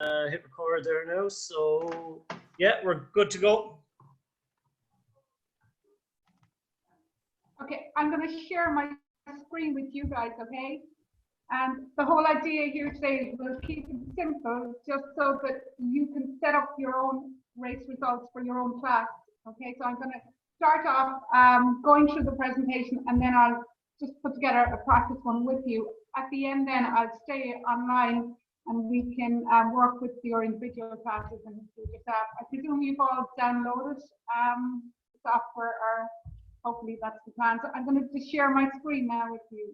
hit record there now. So yeah, we're good to go. Okay, I'm going to share my screen with you guys, okay? And the whole idea here today is we'll keep it simple, just so that you can set up your own race results for your own class. Okay, so I'm going to start off going through the presentation, and then I'll just put together a practice one with you. At the end, then I'll stay online, and we can work with your individual classes and do your stuff. I presume you've all downloaded software, or hopefully that's the plan. So I'm going to just share my screen now with you.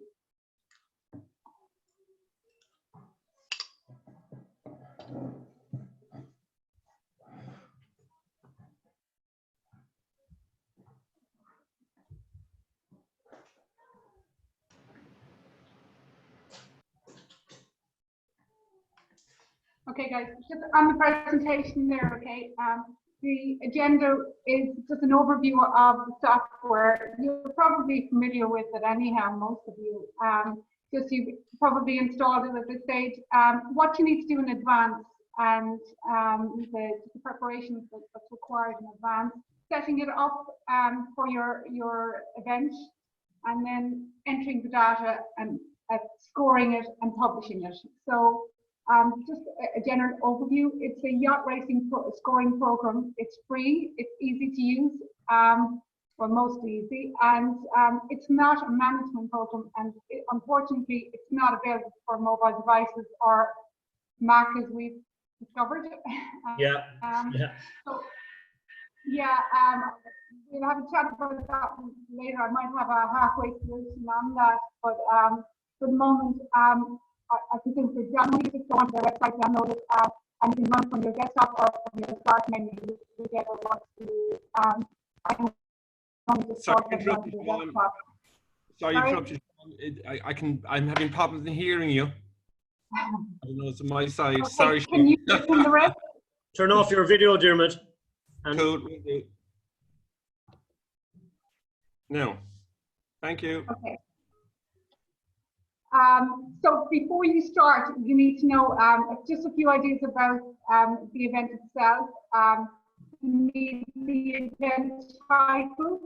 Okay, guys, just on the presentation there, okay, the agenda is just an overview of the software. You're probably familiar with it anyhow, most of you. Just you've probably installed it at this stage. What you need to do in advance, and the preparations that's required in advance, setting it up for your event, and then entering the data and scoring it and publishing it. So just a general overview. It's a yacht racing scoring program. It's free, it's easy to use, well, mostly easy, and it's not a management program, and unfortunately it's not available for mobile devices or Mac, as we've discovered. Yeah. So yeah, we'll have a chat about that later. I might have a halfway solution on that, but for the moment, I think the download, just go onto their website, download it, and you can run from your desktop or from your start menu, whichever one to Sorry to interrupt you, Siobhan. Sorry to interrupt you. I'm having problems in hearing you. I don't know, it's on my side. Okay, sorry. Can you listen the rest? Turn off your video, Dermot. Cool. No. Thank you. Okay. So before you start, you need to know just a few ideas about the event itself. You need the event title.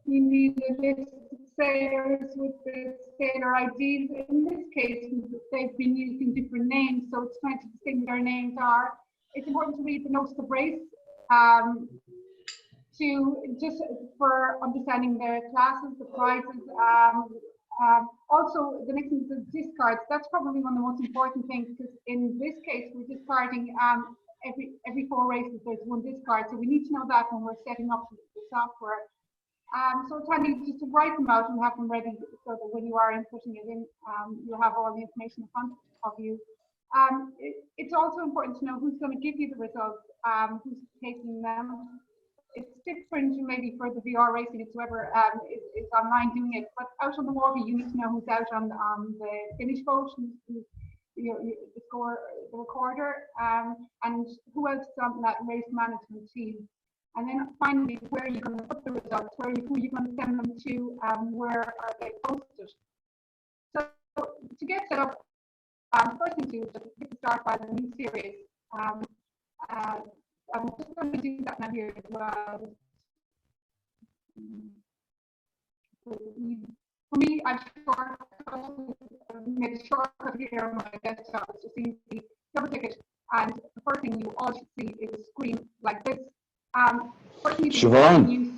You need a list of sailors with the sailor IDs. In this case, they've been using different names, so it's trying to distinguish their names are. It's important to read the notes of race to just for understanding the classes, the prizes. Also, the next thing is the discards. That's probably one of the most important things, because in this case, we're discarding every 4 races, there's 1 discard. So we need to know that when we're setting up the software. So it's handy just to write them out and have them ready, so that when you are inputting it in, you'll have all the information in front of you. It's also important to know who's going to give you the results, who's taking them. It's different maybe for the VR racing, it's whoever is online doing it, but out on the water, you need to know who's out on the finish boat, who's the score, the recorder, and who else is on that race management team. And then finally, where are you going to put the results, who are you going to send them to, where are they posted. So to get set up, first thing to do is just get start by the new series. I'm just going to do that now here as well. For me, I've made a shortcut here on my desktop. It's just easy. Double click it, and the first thing you all should see is a screen like this. Siobhan,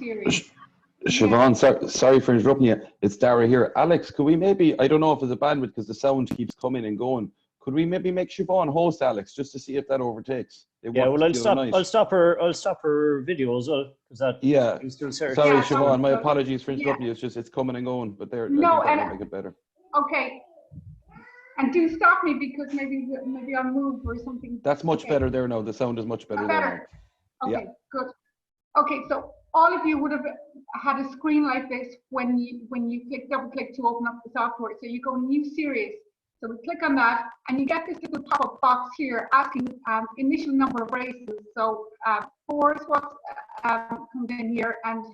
Siobhan, sorry for interrupting you. It's Dara here. Alex, could we maybe, I don't know if it's a bandwidth because the sound keeps coming and going. Could we maybe make Siobhan host, Alex, just to see if that overtakes? Yeah, well, I'll stop her video as well, because that is still there. Sorry, Siobhan, my apologies for interrupting you. It's coming and going, but there, no, I think that will make it better. Okay. And do stop me, because maybe I'll move or something. That's much better there now. The sound is much better there now. Okay, good. Okay, so all of you would have had a screen like this when you double click to open up the software. So you go new series. So we click on that, and you get this little pop-up box here asking initial number of races. So 4 is what comes in here, and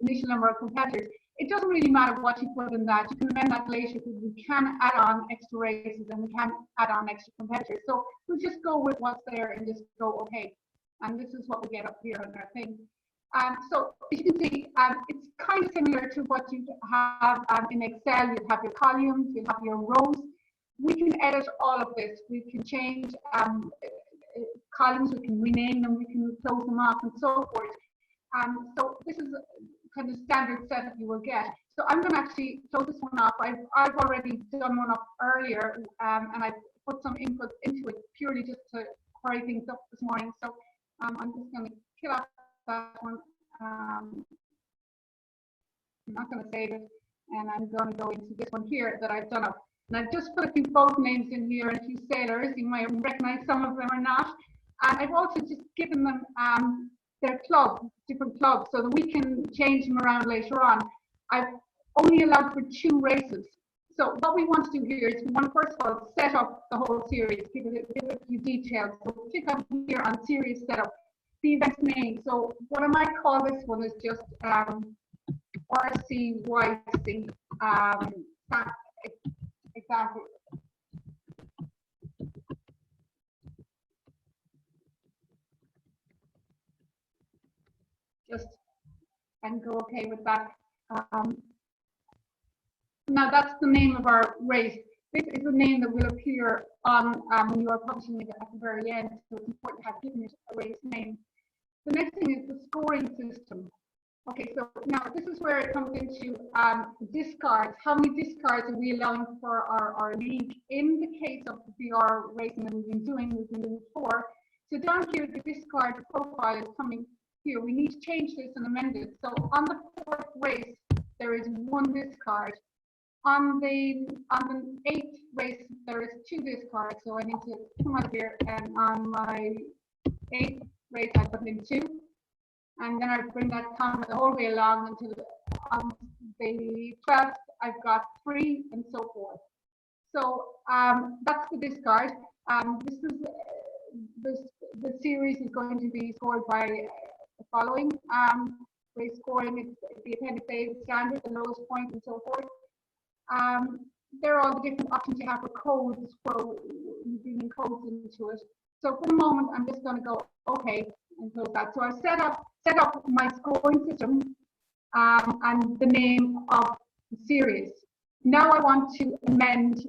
initial number of competitors. it doesn't really matter what you put in that. You can amend that later because we can add on extra races and we can add on extra competitors. So we'll just go with what's there and just go, okay. And this is what we get up here on our thing. So as you can see, it's kind of similar to what you have in Excel. You have your columns, you have your rows. We can edit all of this. We can change columns, we can rename them, we can close them off and so forth. So this is kind of standard setup you will get. So I'm going to actually close this one off. I've already done one up earlier, and I put some input into it purely just to hurry things up this morning. So I'm just going to kill off that one. I'm not going to save it, and I'm going to go into this one here that I've done up. And I've just put a few boat names in here and a few sailors. You might recognize some of them or not. And I've also just given them their club, different clubs, so that we can change them around later on. I've only allowed for 2 races. So what we want to do here is we want to first of all set up the whole series, give it a few details. So we'll click on here on series setup, the event name. So what I might call this one is just RCYC. Exactly. Just and go okay with that. Now that's the name of our race. This is the name that will appear on when you are publishing it at the very end. So it's important to have given it a race name. The next thing is the scoring system. Okay, so now this is where it comes into discards. How many discards are we allowing for our league? In the case of the VR racing that we've been doing 4. So down here, the discard profile is coming here. We need to change this and amend it. So on the 4th race, there is 1 discard. On the 8th race, there is 2 discards. So I need to come out of here, and on my 8th race, I put in 2. And then I bring that count the whole way along until on the 12th, I've got 3 and so forth. So that's the discard. This is the series is going to be scored by the following race scoring. It's the appendix A, the standard, the lowest point, and so forth. There are all the different options you have for codes, for bringing codes into it. So for the moment, I'm just going to go okay and close that. So I've set up my scoring system and the name of the series. Now I want to amend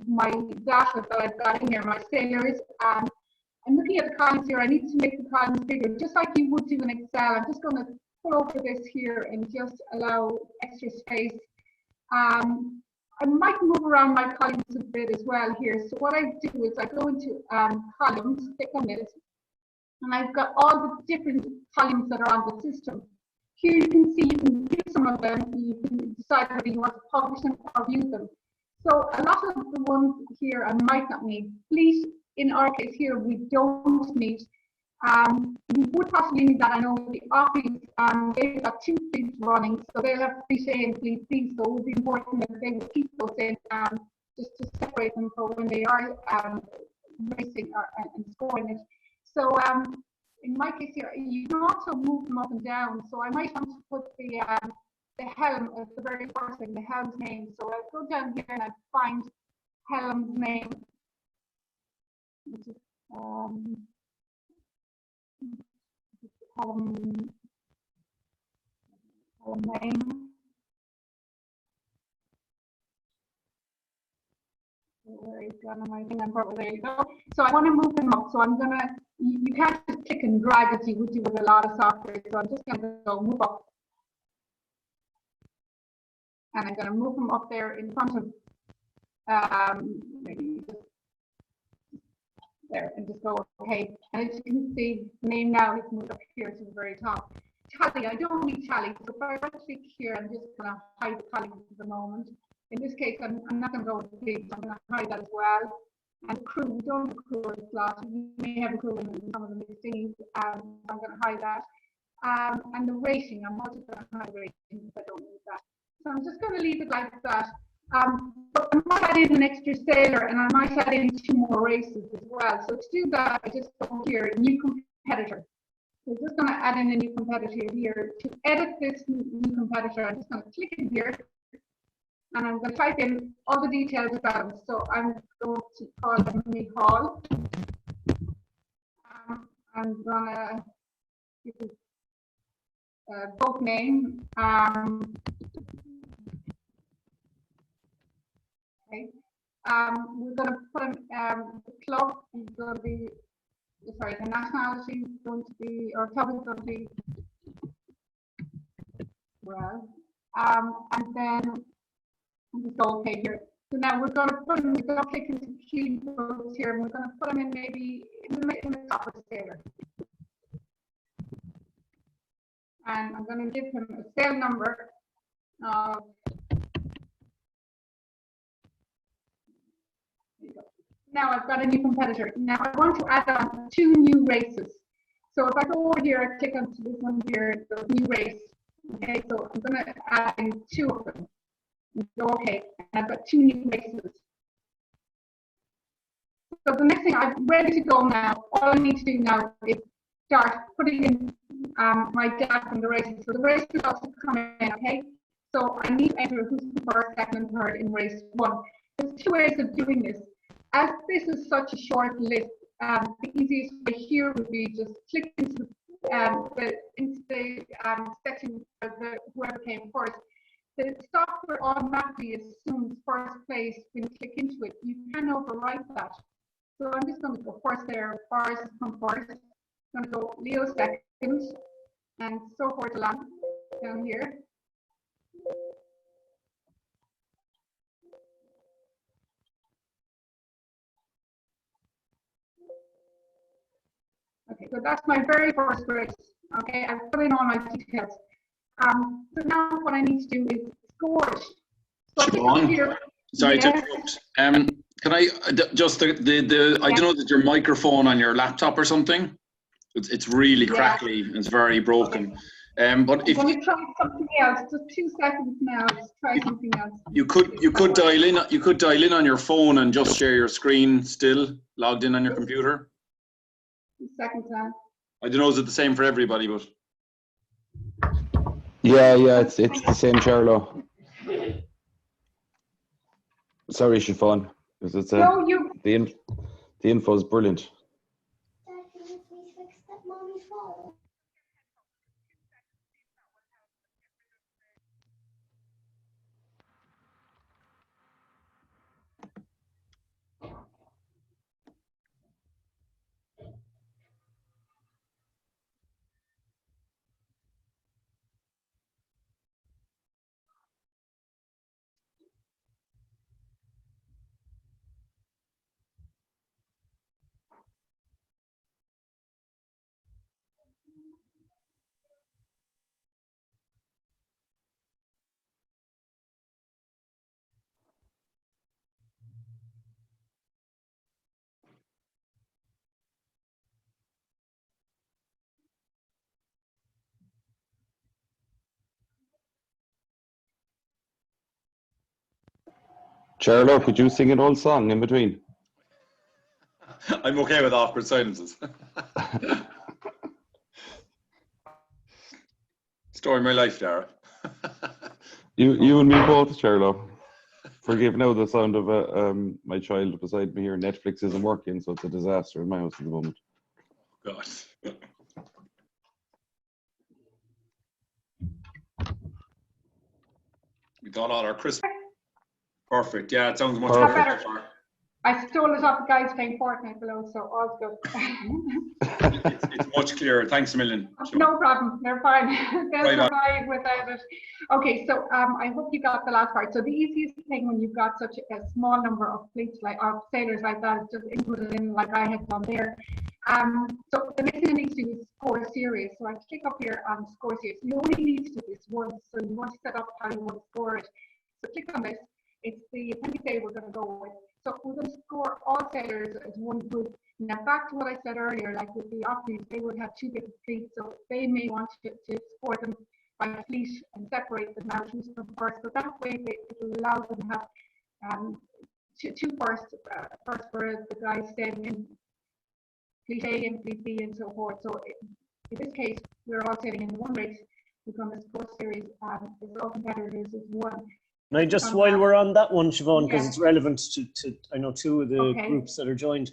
my data that I've got in here, my sailors. I'm looking at the columns here. I need to make the columns bigger, just like you would do in Excel. I'm just going to pull over this here and just allow extra space. I might move around my columns a bit as well here. So what I do is I go into columns, click on it, and I've got all the different columns that are on the system. Here you can see, you can view some of them, you can decide whether you want to publish them or view them. So a lot of the ones here I might not need. Fleet, in our case here, we don't need. We would possibly need that. I know the office, they've got 2 fleets running, so they'll have Fleet A and Fleet B, so it would be important that they would keep those in just to separate them for when they are racing and scoring it. So in my case here, you can also move them up and down. So I might want to put the helm as the very first thing, the helm's name. So I'll go down here and I'll find helm's name, which is helm name. Where he's gone on my thing, there you go. So I want to move them up. So I'm gonna, you can't just click and drag as you would do with a lot of software. So I'm just gonna go move up. And I'm gonna move them up there in front of maybe just there and just go okay. And as you can see, the name now is moved up here to the very top. Tally, I don't need tally. So if I click here, I'm just gonna hide the tally for the moment. In this case, I'm not going to go with big, so I'm going to hide that as well. And crew, we don't have a crew in the slot. We may have a crew in some of the mixings, so I'm going to hide that. And the rating, I'm also going to hide rating if I don't need that. So I'm just going to leave it like that. But I might add in an extra sailor, and I might add in 2 more races as well. So to do that, I just go here, new competitor. We're just going to add in a new competitor here. To edit this new competitor, I'm just going to click in here, and I'm going to type in all the details about it. So I'm going to call them Nicole. I'm going to give it both name. Okay. We're going to put in the club is going to be, sorry, the nationality is going to be, or club is going to be, well, and then just okay here. So now we're going to put them, we're going to click into keyboards here, and we're going to put them in maybe in the top of the sailor. And I'm going to give him a sail number of, now I've got a new competitor. Now I want to add on 2 new races. So if I go over here, I click onto this one here, the new race. Okay, so I'm going to add in 2 of them. So, okay, I've got 2 new races. So the next thing, I'm ready to go now. All I need to do now is start putting in my data from the races. So the race results have come in, okay? So I need to enter who's the first, second, and third in race 1. There's 2 ways of doing this. As this is such a short list, the easiest way here would be just click into the section for whoever came first. The software automatically assumes first place when you click into it. You can overwrite that. So I'm just going to go first there. Boris has come first. I'm going to go Leo second, and so forth along down here. Okay, so that's my very first race. Okay, I've put in all my details. So now what I need to do is score it. So Siobhan, sorry to interrupt. Can I just I don't know that your microphone on your laptop or something. It's really crackly. It's very broken. But if I'm going to try something else, just 2 seconds now. Just try something else. You could dial in. You could dial in on your phone and just share your screen still logged in on your computer. 2 seconds now. I don't know, is it the same for everybody? But yeah, it's the same, Charlo. Sorry, Siobhan, because it's the info is brilliant. Charlo, could you sing an old song in between? I'm okay with awkward silences. Story of my life, Dara. you and me both, Charlo. Forgive now the sound of my child beside me here. Netflix isn't working, so it's a disaster in my house at the moment. God. We got all our Christmas. Perfect. Yeah, it sounds much better. I stole it off the guys playing Fortnite below, so all's good. it's much clearer. Thanks a million. No problem. They're fine. They'll survive without it. Okay, so I hope you got the last part. So the easiest thing when you've got such a small number of fleets of sailors like that is just input it in like I have done there. So the next thing I need to do is score series. So I click up here on score series. You only need to do this once, so you want to set up how you want to score it. So click on this. It's the appendix A we're going to go with. So we're going to score all sailors as one group. Now back to what I said earlier, like with the Opries, they would have 2 different fleets, so they may want to score them by fleet and separate them out who's from first. So that way it will allow them to have two first for the guys staying in fleet A and fleet B and so forth. So in this case, we're all sitting in one race. We've done this score series. There's all competitors is one. Now, just while we're on that one, Siobhan, because it's relevant to I know two of the groups that are joined.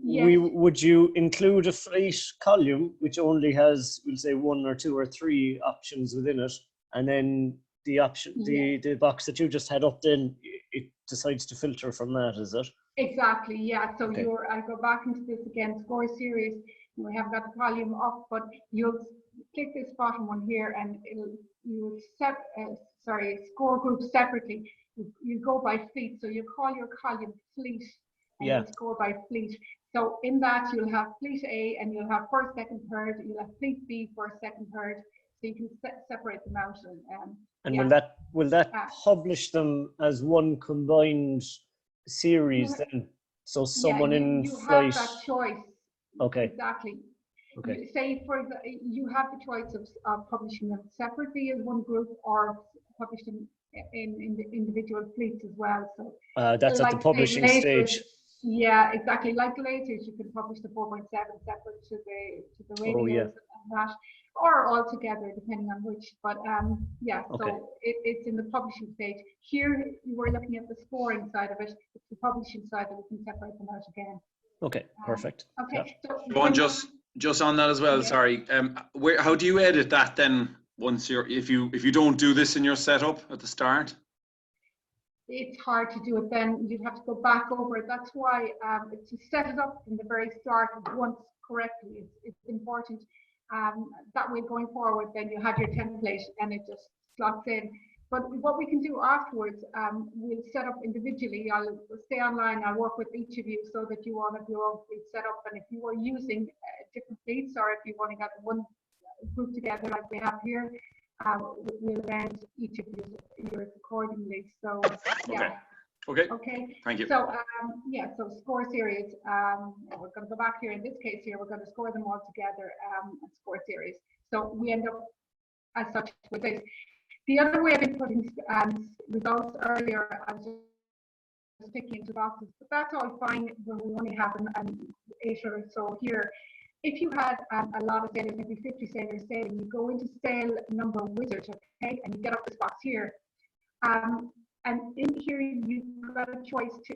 Yes. Would you include a flight column which only has, we'll say, 1 or 2 or 3 options within it, and then the option, the box that you just had up, then it decides to filter from that, is it? Exactly, yeah. So I go back into this again, score series. We have that column up, but you'll click this bottom one here, and you'll score groups separately. You go by fleet, so you call your column fleet, and you score by fleet. So in that you'll have fleet A, and you'll have first, second, third. You'll have fleet B, first, second, third. So you can separate them out. And will that publish them as one combined series then? So someone in flight. You have that choice. Okay. Exactly. Okay. Say you have the choice of publishing them separately as one group, or publish them in the individual fleets as well. So that's at the publishing stage. Yeah, exactly. Like laters, you can publish the 4.7 separate to the radios and that, or all together, depending on which. But so it's in the publishing stage. Here, we're looking at the scoring side of it. It's the publishing side that we can separate them out again. Okay, perfect. Okay. So Siobhan, just on that as well. Sorry. How do you edit that then? Once if you don't do this in your setup at the start? It's hard to do it then. You'd have to go back over it. That's why to set it up from the very start once correctly, it's important. That way going forward, then you have your template and it just slots in. But what we can do afterwards, we'll set up individually. I'll stay online. I'll work with each of you so that you all have your own fleet set up. And if you are using different fleets, or if you want to get one group together like we have here, we'll arrange each of yours accordingly. So okay. Thank you. So so score series. We're going to go back here. In this case here, we're going to score them all together. Score series. So we end up as such with this. The other way of inputting results earlier, I was just sticking into boxes, but that's all fine when we only have an 8 or so here. If you had a lot of sailors, maybe 50 sailors sailing, you go into sail number wizard, okay, and you get up this box here. And in here, you've got a choice to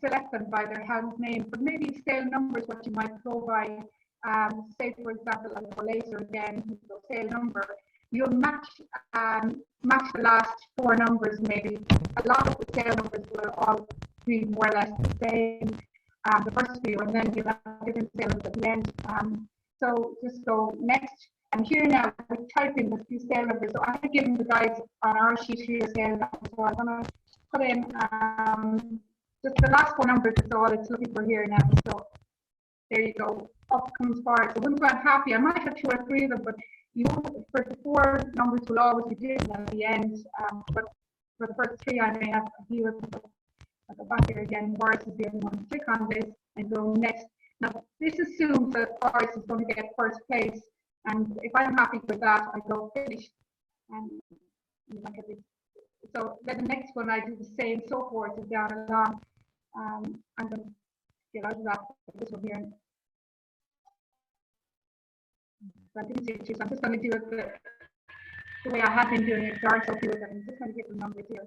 select them by their helm's name, but maybe sail number is what you might go by. Say, for example, like a laser again, sail number. You'll match the last 4 numbers maybe. A lot of the sail numbers will all be more or less the same. The first few, and then you'll have different sailors at the end. So just go next. And here now, we're typing the few sail numbers. So I'm giving the guys on our sheet here sail numbers. So I'm going to put in just the last 4 numbers is all it's looking for here now. So there you go. Up comes forward. So once I'm happy, I might have 2 or 3 of them, but you know, for the 4 numbers will always be different at the end. But for the first 3, I may have a few of them. I'll go back here again. Boris is the only one. Click on this and go next. Now, this assumes that Boris is going to get first place. And if I'm happy with that, I go finish. And so then the next one, I do the same, so forth, and down along. I'm going to get out of that. This one here. So I'm just going to do it the way I have been doing it. Dark, so I'm just going to get the numbers here.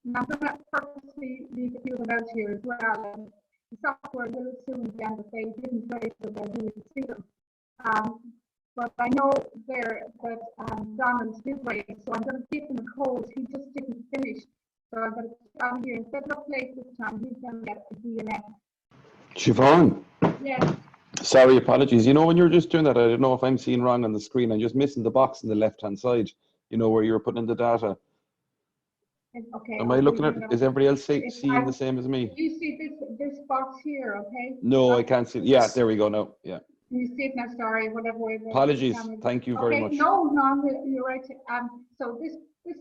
Now, I'm going to purposely leave a few of them out here as well. The software will assume again that they didn't play, so they'll be able to see them. But I know there that Donald's did play, so I'm going to give him a code. He just didn't finish. So I'm going to down here, instead of place this time, he's going to get a DNF. Siobhan. Yes. Sorry, apologies. You know, when you're just doing that, I don't know if I'm seeing wrong on the screen. I'm just missing the box on the left-hand side, you know, where you're putting in the data. Okay. Am I looking at, is everybody else seeing the same as me? You see this box here, okay? No, I can't see. Yeah, there we go now. Yeah. You see it now, sorry, whatever way. Apologies. Thank you very much. No, you're right. So this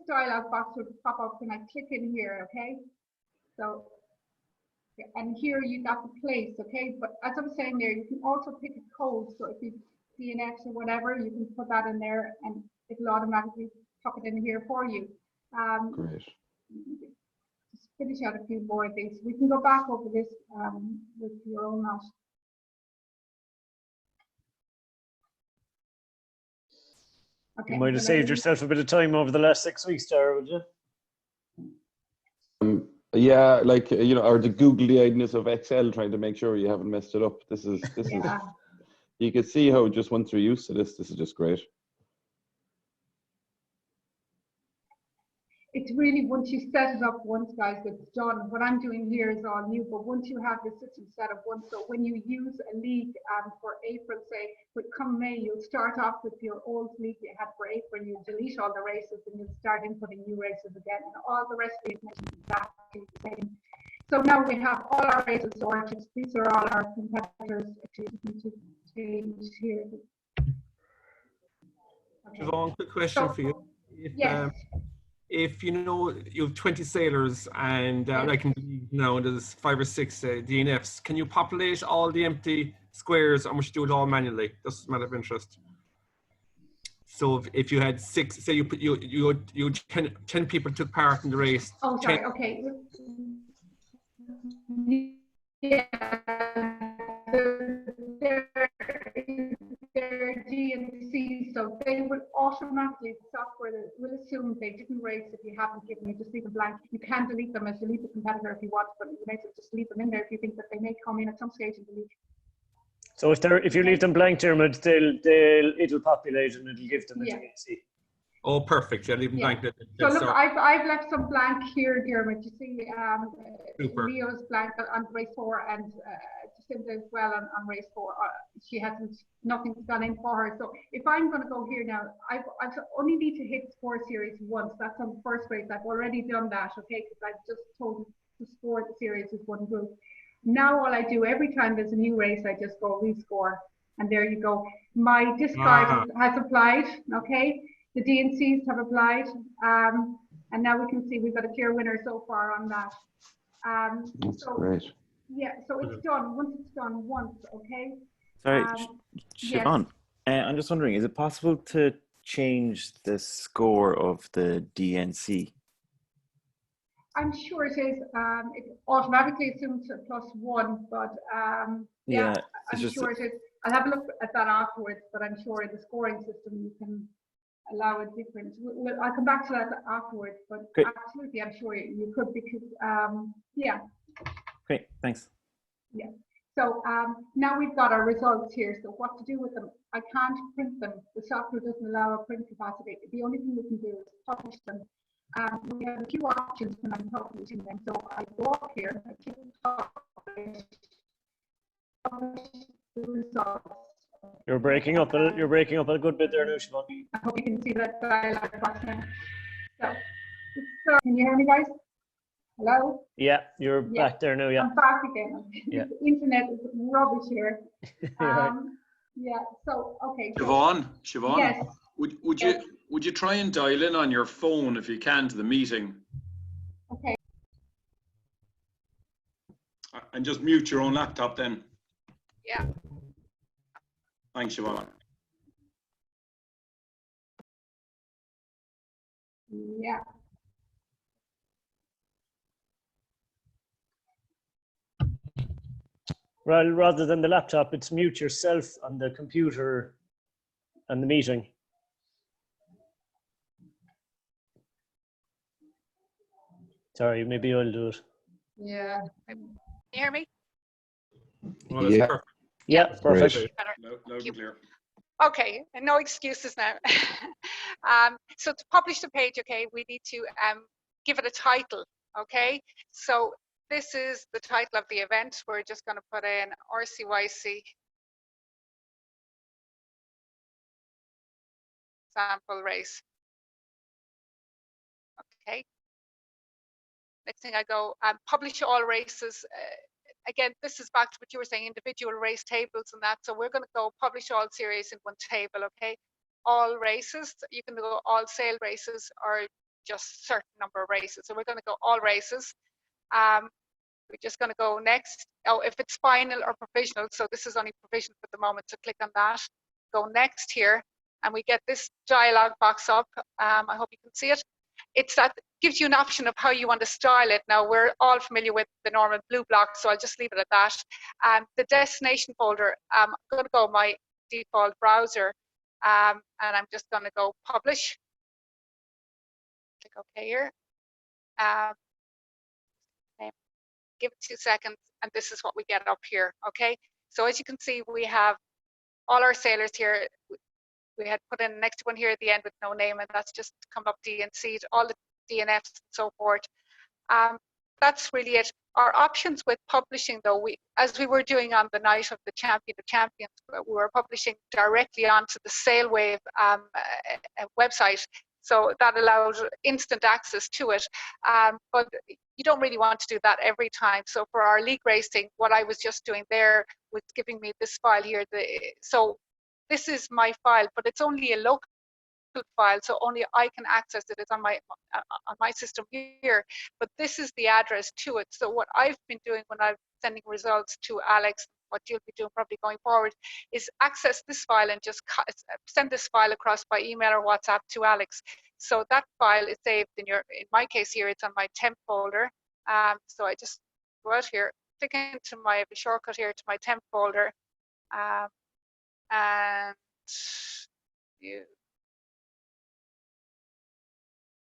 dialog box will pop up when I click in here, okay? So, and here you got the place, okay? But as I was saying there, you can also pick a code. So if you DNF or whatever, you can put that in there and it'll automatically pop it in here for you. Great. Just finish out a few more things. We can go back over this with your own lot. Okay, You might have so saved yourself a bit of time over the last 6 weeks, Dara, would you? Yeah, like, you know, or the googly-eyedness of Excel, trying to make sure you haven't messed it up. This is, you can see how just once we're used to this is just great. It's really, once you set it up once, guys, it's done. What I'm doing here is all new, but once you have the system set up once, so when you use a league for April, say, but come May, you'll start off with your old league you had for April, you delete all the races, and you'll start inputting new races again, and all the rest of the information is exactly the same. So now we have all our races sorted. These are all our competitors. To change here. Okay. Siobhan, quick question for you. Yes. If you know you have 20 sailors and like in the league now there's 5 or 6 DNFs, can you populate all the empty squares, or must you do it all manually? That's a matter of interest. So if you had 6, say you put you 10 people took part in the race. Oh, sorry. Okay. Yeah. Their DNC, so they will automatically, the software will assume they didn't race if you haven't given them, just leave them blank. You can delete them as delete the competitor if you want, but you may just leave them in there if you think that they may come in at some stage in the league. So if you leave them blank, Dermot, it'll populate and it'll give them a DNC. Oh, perfect. Yeah, leave them blank. So look, I've left some blank here, Dermot. You see, Super. Leo's blank on race 4, and Jacinta as well on race 4. She hasn't, nothing's gone in for her. So if I'm going to go here now, I only need to hit score series once. That's on the first race. I've already done that, okay? Because I've just told to score the series as one group. Now all I do every time there's a new race, I just go rescore, and there you go. My discard has applied, okay? The DNCs have applied, and now we can see we've got a clear winner so far on that. That's so, great. Yeah, so it's done. Once it's done once, okay? Sorry, Siobhan, I'm just wondering, is it possible to change the score of the DNC? I'm sure it is. It automatically assumes a +1, but yeah, I'm sure it is. I'll have a look at that afterwards, but I'm sure in the scoring system you can allow a different. I'll come back to that afterwards, but great. Absolutely, I'm sure you could, because yeah. Great, thanks. Yeah. So now we've got our results here. So what to do with them? I can't print them. The software doesn't allow a print capacity. The only thing we can do is publish them. We have a few options when I'm publishing them. So I go up here, I click publish the results. You're breaking up a good bit there now, Siobhan. I hope you can see that dialog box now. So can you hear me, guys? Hello? Yeah, you're back there now, yeah. I'm back again. Yeah. The internet is rubbish here. Right. Yeah, so, okay. Siobhan, yes. would you try and dial in on your phone if you can to the meeting? Okay. And just mute your own laptop then. Yeah. Thanks, Siobhan. Yeah. Well, rather than the laptop, it's mute yourself on the computer and the meeting. Sorry, maybe I'll do it. Yeah. Can you hear me? Well, that's perfect. Yeah, perfect. Loud and clear. Okay, and no excuses now. So to publish the page, okay, we need to give it a title, okay? So this is the title of the event. We're just going to put in RCYC sample race. Okay. Next thing I go, publish all races. Again, this is back to what you were saying, individual race tables and that. So we're going to go publish all series in one table, okay? All races, you can go all sail races or just certain number of races. So we're going to go all races. We're just going to go next. Oh, if it's final or provisional, so this is only provisional at the moment, so click on that. Go next here, and we get this dialog box up. I hope you can see it. it's that gives you an option of how you want to style it. Now we're all familiar with the normal blue block, so I'll just leave it at that. The destination folder, I'm going to go my default browser, and I'm just going to go publish. Click OK here. Give it 2 seconds, and this is what we get up here. Okay, so as you can see, we have all our sailors here. We had put in the next one here at the end with no name, and that's just come up DNC, all the DNFs and so forth. That's really it. Our options with publishing, though, as we were doing on the night of the Champion of Champions, we were publishing directly onto the Sailwave website. So that allowed instant access to it. But you don't really want to do that every time. So for our league racing, what I was just doing there was giving me this file here. So this is my file, but it's only a local file, so only I can access it. It's on my system here, but this is the address to it. So what I've been doing when I'm sending results to Alex, what you'll be doing probably going forward, is access this file and just send this file across by email or WhatsApp to Alex. So that file is saved in my case here, it's on my temp folder. So I just go out here, click into my shortcut here to my temp folder, and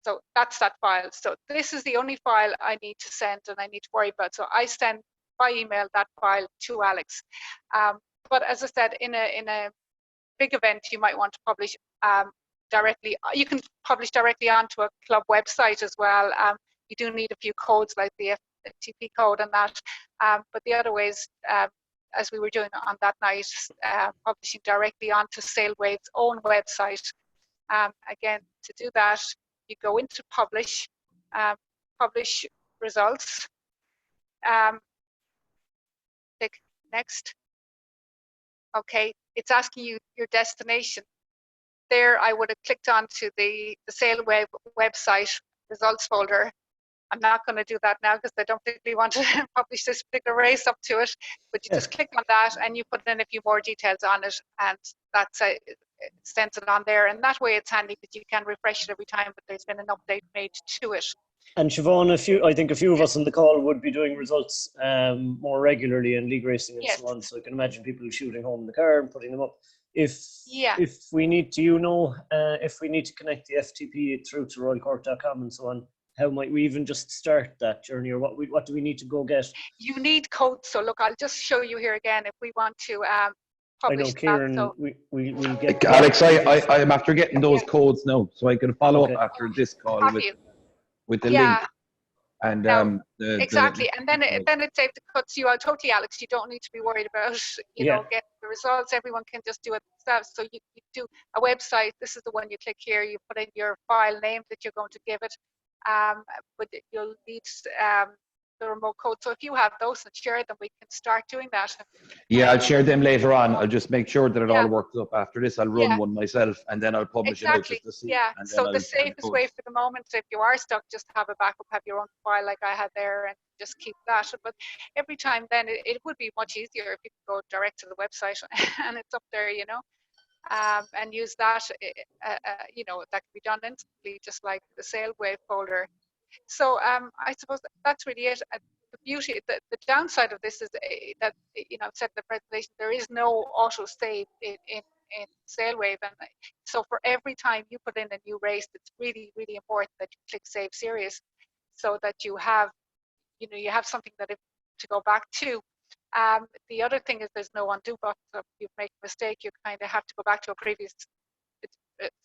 so that's that file. So this is the only file I need to send and I need to worry about. So I send by email that file to Alex. But as I said, in a big event, you might want to publish directly. You can publish directly onto a club website as well. You do need a few codes like the FTP code and that. But the other ways, as we were doing on that night, publishing directly onto Sailwave's own website. Again, to do that, you go into publish, publish results, click next. Okay, it's asking you your destination. There, I would have clicked onto the Sailwave website results folder. I'm not going to do that now because I don't particularly want to publish this particular race up to it, but you just click on that and you put in a few more details on it, and that's it sends it on there, and that way it's handy because you can refresh it every time that there's been an update made to it. And Siobhan, I think a few of us on the call would be doing results more regularly in league racing and so on, so I can imagine people shooting home in the car and putting them up. If we need to, if we need to connect the FTP through to royalcork.com and so on, how might we even just start that journey, or what do we need to go get? You need codes. So look, I'll just show you here again if we want to publish. I know, Kieran, that, so. we'll get Alex, I'm after getting those codes now, so I can follow up after this call with the link. And exactly, and then it saves the cuts you out totally, Alex. You don't need to be worried about getting the results. Everyone can just do it themselves. So you do a website. This is the one you click here. You put in your file name that you're going to give it, but you'll need the remote code. So if you have those and share them, we can start doing that. Yeah, I'll share them later on. I'll just make sure that it all works up. After this, I'll run one myself, and then I'll publish it out just to see. Yeah, so the safest way for the moment, if you are stuck, just have a backup, have your own file like I had there, and just keep that. But every time then, it would be much easier if you could go direct to the website and it's up there, and use that, that can be done instantly, just like the Sailwave folder. So I suppose that's really it. The beauty, the downside of this is that, I've said in the presentation, there is no auto save in Sailwave, and so for every time you put in a new race, it's really, really important that you click Save Series, so that you have, you have something to go back to. The other thing is there's no undo button. So if you make a mistake, you kind of have to go back to a previous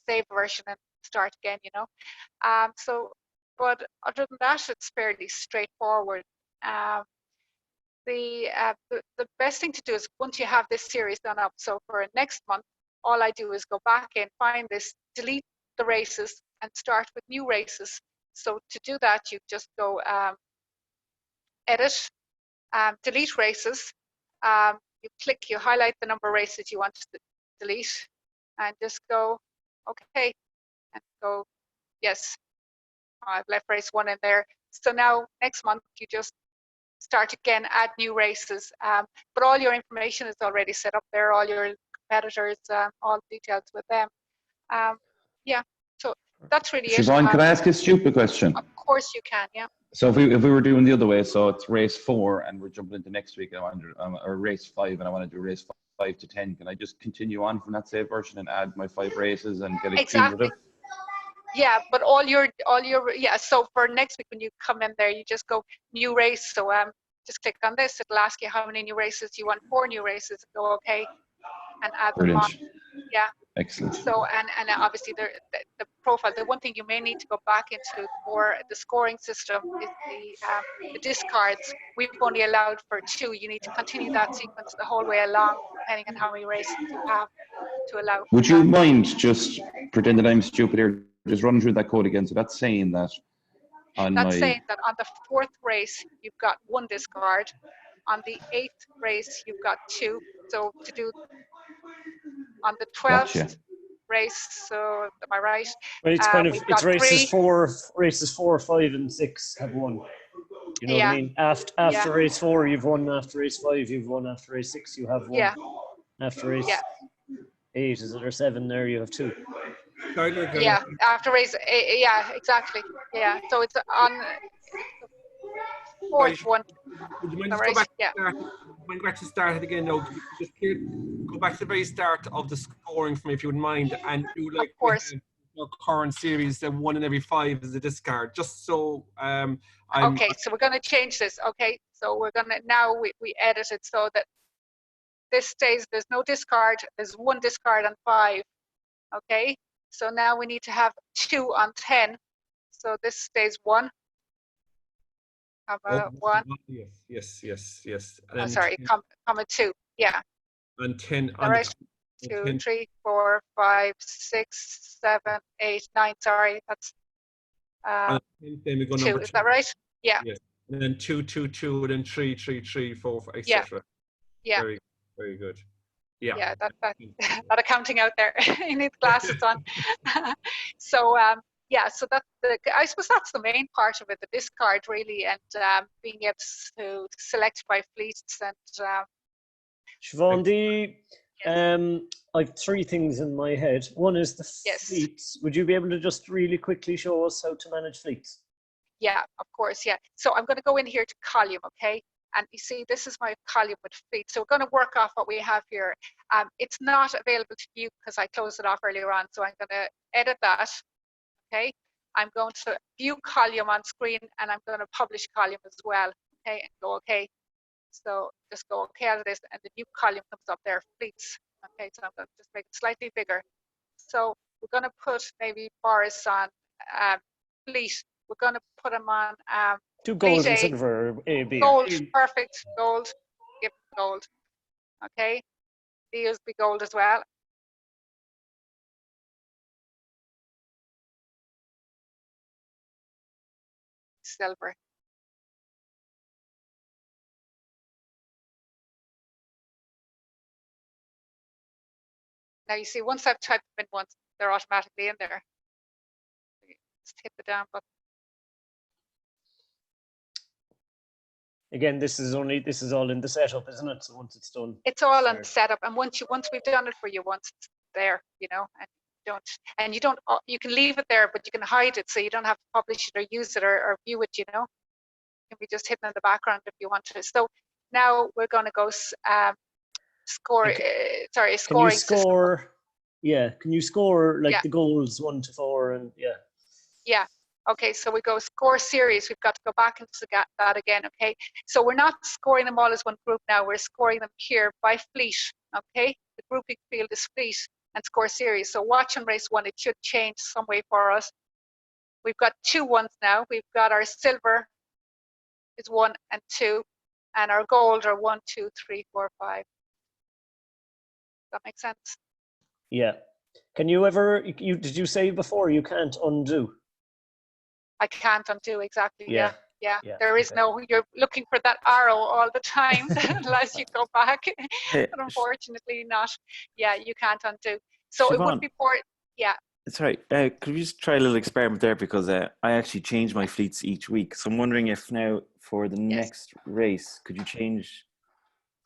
save version and start again. But other than that, it's fairly straightforward. The best thing to do is, once you have this series done up, so for next month, all I do is go back in, find this, delete the races, and start with new races. So to do that, you just go edit, delete races. You highlight the number of races you want to delete, and just go okay, and go yes. I've left race 1 in there. So now next month you just start again, add new races, but all your information is already set up there, all your competitors, all details with them. So that's really it. Siobhan, could I ask a stupid question? Of course you can, yeah. So if we were doing the other way, so it's race 4 and we're jumping into next week, or race 5, and I want to do race 5 to 10, can I just continue on from that save version and add my 5 races and get it Exactly. cumulative? Yeah, but all your yeah. So for next week when you come in there, you just go new race. So just click on this. It'll ask you how many new races you want. 4 new races. Go okay, and add them on. Brilliant. Yeah. Excellent. So and obviously the profile. The one thing you may need to go back into for the scoring system is the discards. We've only allowed for 2. You need to continue that sequence the whole way along, depending on how many races you have to allow. Would you mind just pretend that I'm stupid here? Just run through that code again. So that's saying that on That's my saying that on the 4th race you've got 1 discard. On the 8th race you've got 2. So to do on the 12th Gotcha. race. So am I right? Well, it's kind of We've it's got 3. races 4, 5, and 6 have 1. You know what I Yeah. mean? After race 4, you've 1. After race 5, you've 1. After race 6, you have 1. Yeah. After race 8, is it, or 7? There you have 2. Yeah. After race 8, yeah, exactly. Yeah. So it's on the 4th one. Would you mind just Right? go back? Yeah. Go back to start it again now. Just go back to the very start of the scoring for me, if you wouldn't mind, and do like Of course. your current series, then 1 in every 5 is a discard. Just so Okay, so we're going to change this. Okay, so we're going to now we edit it so that this stays. There's no discard. There's 1 discard on 5. Okay, so now we need to have 2 on 10. So this stays 1. Have a 1. Yes. Oh, sorry, comma 2. Yeah. And 10 All on right. the 2, 10. 3, 4, 5, 6, 7, 8, 9. Sorry, that's On the 10th, then we go 2. number 2. Is that right? Yeah. Yes. And then 2, 2, 2, and then 3, 3, 3, 4, etc. Yeah. Very good. Yeah. Yeah, that lot of counting out there. You need glasses on. So yeah, so that's I suppose that's the main part of it, the discard really, and being able to select by fleets and Siobhan, yes. I've 3 things in my head. One is the Yes. fleets. Would you be able to just really quickly show us how to manage fleets? Yeah, of course, yeah. So I'm going to go in here to column, okay? And you see, this is my column with fleet. So we're going to work off what we have here. It's not available to view because I closed it off earlier on. So I'm going to edit that, okay? I'm going to view column on screen, and I'm going to publish column as well, okay? And go okay. So just go okay out of this, and the new column comes up there, fleets. Okay, so I'm going to just make it slightly bigger. So we're going to put maybe Boris on fleet. We're going to put him on Do gold fleet and A. silver, A, B. Gold, perfect, gold. Give gold. Okay, these be gold as well. Silver. Now you see, once I've typed them in once, they're automatically in there. Just hit the down button. Again, this is all in the setup, isn't it? So once it's done, it's all on setup, and once we've done it for you once, it's there, you know, and you don't you can leave it there, but you can hide it so you don't have to publish it or use it or view it, you know. It can be just hidden in the background if you want to. So now we're going to go score. Sorry, scoring system. Yeah, can you score like the goals 1 to 4 and Yeah. Okay, so we go score series. We've got to go back into that again, okay? So we're not scoring them all as one group now. We're scoring them here by fleet, okay? The grouping field is fleet and score series. So watch on race 1, it should change some way for us. We've got 2 ones now. We've got our silver is 1 and 2, and our gold are 1, 2, 3, 4, 5. Does that make sense? Yeah. Can you ever, did you say before you can't undo? I can't undo, exactly. Yeah. There is okay. no, you're looking for that arrow all the time unless you go back. But unfortunately not. Yeah, you can't undo. So Siobhan, it would be important. Yeah. Sorry, could we just try a little experiment there, because I actually change my fleets each week. So I'm wondering if now for the next race, could you change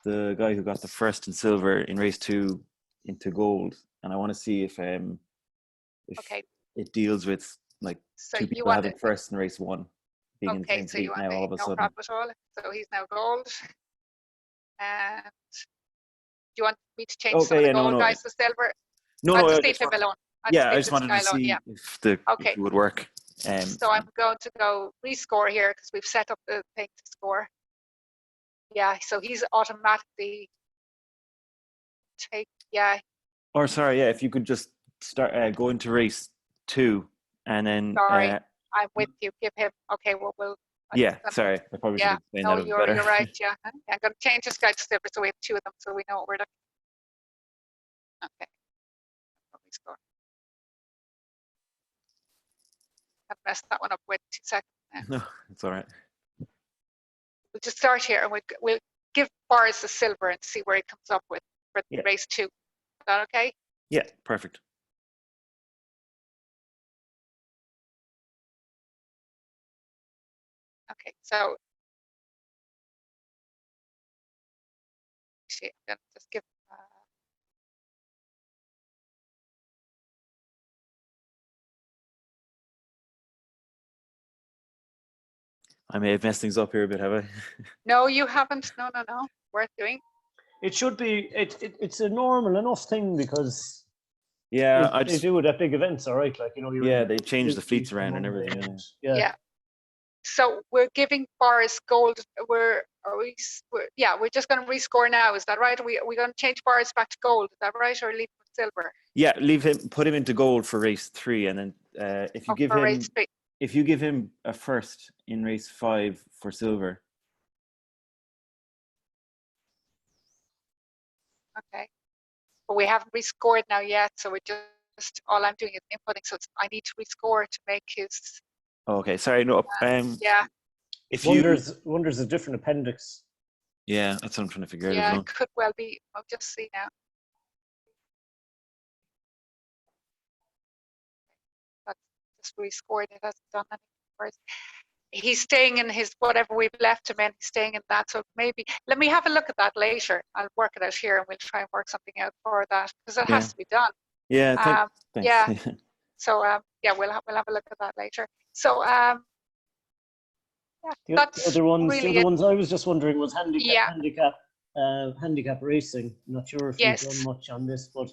the guy who got the first in silver in race 2 into gold? And I want to see if Okay. it deals with like So two you people want having first in race one, being in the okay, same so you fleet want now all of a no sudden. problem at all. So he's now gold. And do you want me to change some Okay, of the yeah, no, gold no, guys to silver? no, I'll no. just leave him alone. I'll just I leave just this wanted guy to alone. see Yeah. if Okay. it would work. So I'm going to go rescore here because we've set up the thing to score. Yeah, so he's automatically take. Yeah, Or sorry, yeah, if you could just start go into race 2 and then sorry, I'm with you. Give him. Okay, well, yeah, sorry, I probably should Yeah, explain no, that a bit better. you're right. Yeah, I'm going to change this guy to silver so we have 2 of them, so we know what we're looking. Okay, rescore. I've messed that one up with 2 seconds. Now. No, it's all right. We'll just start here and we'll give Boris the silver and see where he comes up with for Yeah. race 2. Is that okay? Yeah, perfect. Okay, so actually, I'm going to just give. I may have messed things up here a bit, have I? No, you haven't. No. Worth doing. It should be. It's a normal enough thing because Yeah, they do it at big events, all right. Like you're yeah, in they change the fleet fleets around and one day everything. and- Yeah. yeah. So we're giving Boris gold. We're just going to rescore now. Is that right? Are we going to change Boris back to gold? Is that right, or leave him with silver? Yeah, put him into gold for race 3, and then if you For race 3. if you give him a first in race 5 for silver. Okay. But we haven't rescored now yet, so we're just all I'm doing is inputting. So I need to rescore to make his. Oh, okay, sorry, no. Yeah. If you Wonders a different appendix. yeah, that's what I'm trying to figure out as Yeah, well. it could well be. I'll just see now. That's just rescored. It hasn't done anything for us. He's staying in his whatever we've left him in. He's staying in that. So maybe let me have a look at that later. I'll work it out here, and we'll try and work something out for that because it has to be done. Yeah, thanks. Yeah. So yeah, we'll have a look at that later. So yeah, The that's other ones, really the it. other ones I was just wondering was Yeah. handicap racing. Not sure if Yes. you've done much on this, but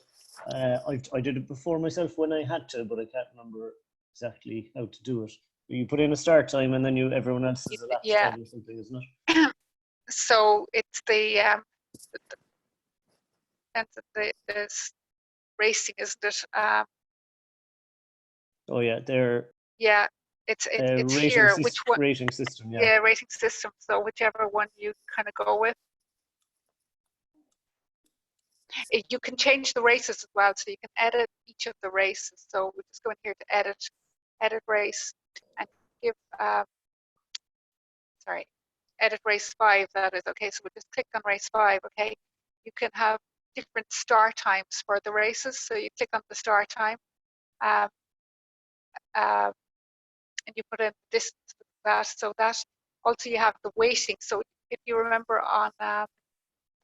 I did it before myself when I had to, but I can't remember exactly how to do it. You put in a start time and then everyone else is a lap Yeah. time or something, isn't it? So it's the racing, isn't it? Oh yeah, they're Yeah, it's here. Which one? Rating system, yeah. Yeah, rating system. So whichever one you kind of go with. You can change the races as well, so you can edit each of the races. So we're just going here to edit race, and give edit race 5. That is okay. So we'll just click on race 5. Okay, you can have different start times for the races. So you click on the start time, and you put in this that. So that also you have the weighting. So if you remember on the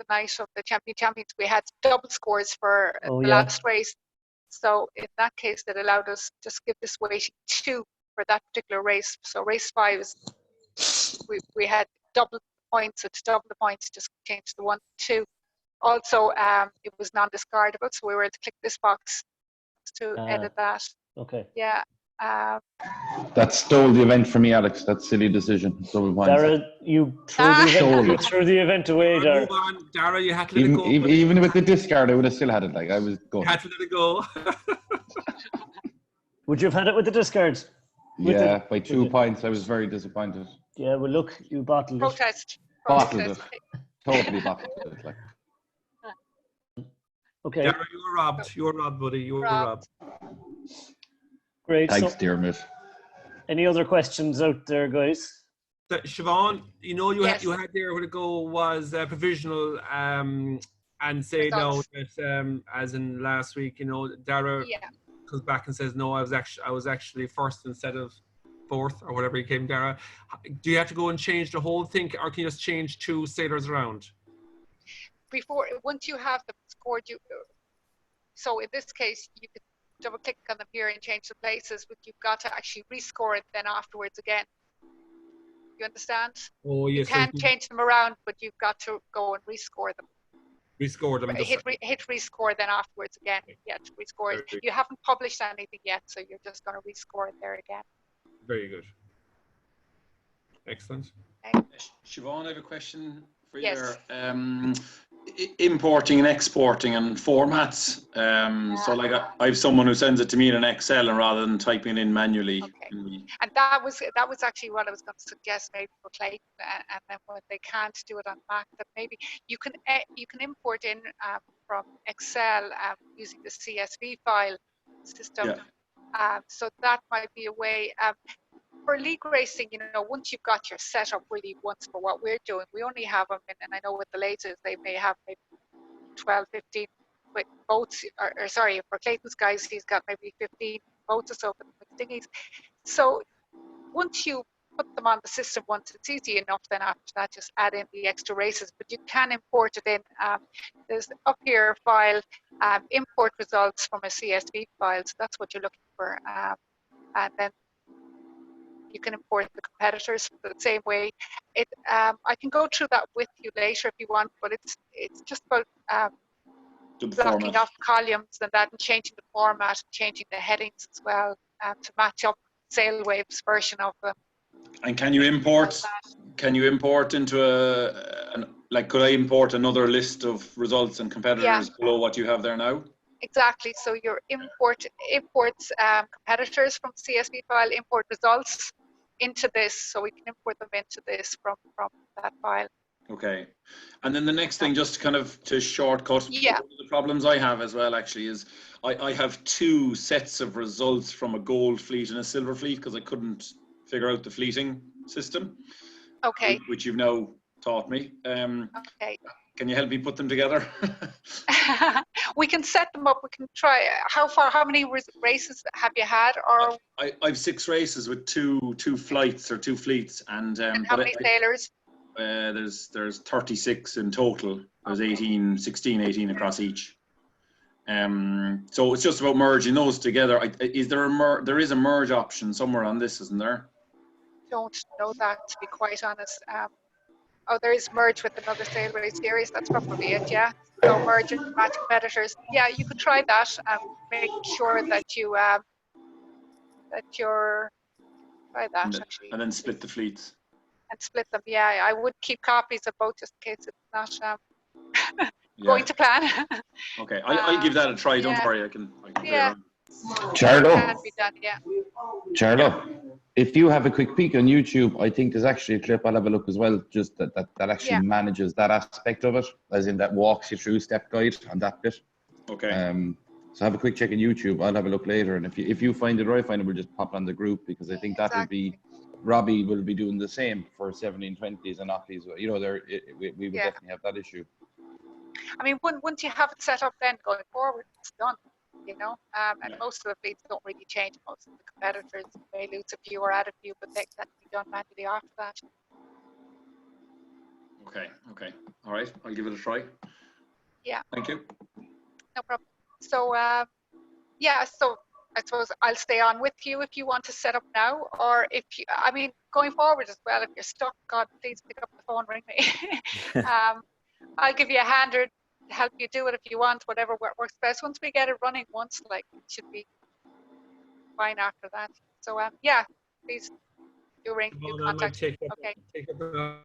night of the champions, we had double scores for the last race. So in that case, that allowed us just give this weighting 2 for that particular race. So race 5 is we had double points. So to double the points, just change the 1 to 2. Also, it was non-discardable, so we were able to click this box to edit that. Okay. Yeah. That stole the event for me, Alex. That silly decision. Dara, you threw the event away, Dara. Move on, Dara. You had to let it go. Even with the discard, I would have still had it. Like I was going. You had to let it go. Would you have had it with the discards? Yeah, by 2 points, I was very disappointed. Yeah, well, look, you bottled it. Bottled it. Totally bottled it. Like. Okay. Dara, you were robbed. You were robbed, buddy. You were robbed. Great. Thanks, Dermot. Any other questions out there, guys? Siobhan, you Yes. had there where to go was provisional and say no that as in last week, Dara comes back and says no, I was actually first instead of fourth or whatever he came, Dara. Do you have to go and change the whole thing, or can you just change 2 sailors around? Once you have them scored, so in this case, you could double click on them here and change the places, but you've got to actually rescore it then afterwards again. You understand? Oh You yes, so can change them around, but you've got to go and rescore them. rescore them. Hit rescore then afterwards again. Yeah, to rescore it. You haven't published anything yet, so you're just going to rescore it there again. Very good. Excellent. Okay. Siobhan, I have a question for you Yes. there. Importing and exporting and formats. So like I have someone who sends it to me in an Excel and rather than typing it in manually. Okay. And that was actually what I was going to suggest maybe for Clayton, and then when they can't do it on Mac, that maybe you can import in from Excel using the CSV file system. Yeah. So that might be a way. For league racing, you know, once you've got your setup really once for what we're doing, we only have them, and I know with the latest they may have maybe 12, 15 boats, or sorry, for Clayton's guys, he's got maybe 15 boats or so for the dinghies. So once you put them on the system, once it's easy enough, then after that, just add in the extra races, but you can import it in. There's up here file, import results from a CSV file, so that's what you're looking for. And then you can import the competitors the same way. I can go through that with you later if you want, but it's just about blocking off columns and that, and changing the format, changing the headings as well to match up Sailwave's version of them. And can you import? Can you import into like? Could I import another list of results and competitors below what you have there now? Exactly. So your imports competitors from CSV file, import results into this, so we can import them into this from that file. Okay. And then the next thing, just kind of to shortcut, one of the problems I have as well actually is I have two sets of results from a gold fleet and a silver fleet because I couldn't figure out the fleeting system. Okay. Which you've now taught me. Okay. Can you help me put them together? We can set them up. We can try. How many races have you had? Or I've 6 races with two flights or 2 fleets, and how many sailors? There's 36 in total. There's 18 across each. So it's just about merging those together. Is there there is a merge option somewhere on this, isn't there? Don't know that, to be quite honest. Oh, there is merge with another Sailwave series. That's probably it, yeah. So merge and match competitors. Yeah, you could try that and make sure that you're try that actually. And then split the fleets. And split them. Yeah, I would keep copies of both just in case it's not going to plan. Okay, I'll give that a try. Don't worry, I can play around. Charlo. Can be done, yeah. Charlo, if you have a quick peek on YouTube, I think there's actually a clip, I'll have a look as well, just that actually manages that aspect of it, as in that walks you through step guide on that bit. Okay. So have a quick check on YouTube. I'll have a look later, and if you find it or I find it, we'll just pop on the group, because I think that would be, Robbie will be doing the same for 1720s and Ockies. You know, we would definitely have that issue. I mean, once you have it set up, then going forward, it's done. You know, and most of the fleets don't really change. Most of the competitors may lose a few or add a few, but that can be done manually after that. Okay. All right, I'll give it a try. Yeah. Thank you. No problem. So, so I suppose I'll stay on with you if you want to set up now, or if you, I mean, going forward as well, if you're stuck, God, please pick up the phone, ring me. I'll give you a hand or help you do it if you want, whatever works best. Once we get it running once, like, it should be fine after that. So, please do ring, do contact. Okay.